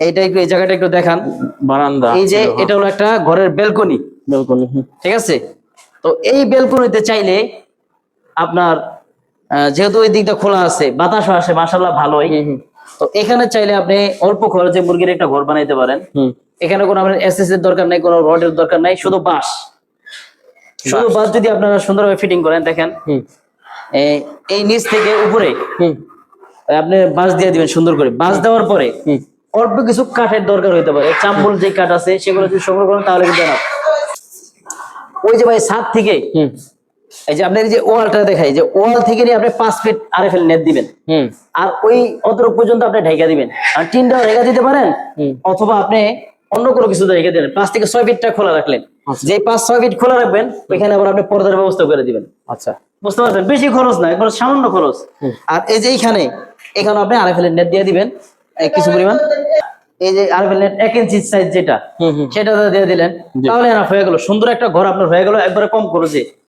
এইটা একটু এই জায়গাটা একটু দেখান। বারান্দা এই যে এটা হলো একটা ঘরের ব্যালকনি, ব্যালকনি। ঠিক আছে। তো এই ব্যালকনিতে চাইলে আপনার যেহেতু ওই দিকটা খোলা আছে, বাতাসও আসে মাশাআল্লাহ ভালোই। তো এখানে চাইলে আপনি অল্প খরচে মুরগির একটা ঘর বানাইতে পারেন। এখানে কোনো আপনার এসএস এর দরকার নাই, কোনো রডের দরকার নাই, শুধু বাঁশ। শুধু বাঁশ যদি আপনারা সুন্দরভাবে ফিটিং করেন, দেখেন এই নিচ থেকে উপরে আপনি বাঁশ দিয়ে দিবেন সুন্দর করে। বাঁশ দেওয়ার পরে অল্প কিছু কাঠের দরকার হইতে পারে, চাম্বল যে কাঠ আছে সেগুলো যদি সংগ্রহ করেন তাহলে কিন্তু না। ওই যে ভাই ছাদ থেকে এই যে আপনার যে ওয়ালটা দেখাই, যে ওয়াল থেকে নিয়ে আপনি 5 ফিট আরএফএল নেট দিবেন, আর ওই অতটুক পর্যন্ত আপনি ঢাইকা দিবেন। আর টিনটাও ঢাইকা দিতে পারেন, অথবা আপনি অন্য কোনো কিছু ঢাইকা দিবেন। 5 থেকে 6 ফিটটা খোলা রাখলেন, যে 5-6 ফিট খোলা রাখবেন ওইখানে আবার আপনি পর্দার ব্যবস্থা করে দিবেন। আচ্ছা, বুঝতে পারছেন? বেশি খরচ না, একবার সামান্য খরচ। আর এই যে এখানে আপনি আরএফএল নেট দিয়ে দিবেন কিছু পরিমাণ। এই যে আরএফএল নেট 1 ইঞ্চি সাইজ যেটা, সেটা দিয়ে দিলেন, তাহলে এনাফ হয়ে গেল। সুন্দর একটা ঘর আপনার হয়ে গেল একবারে কম খরচে।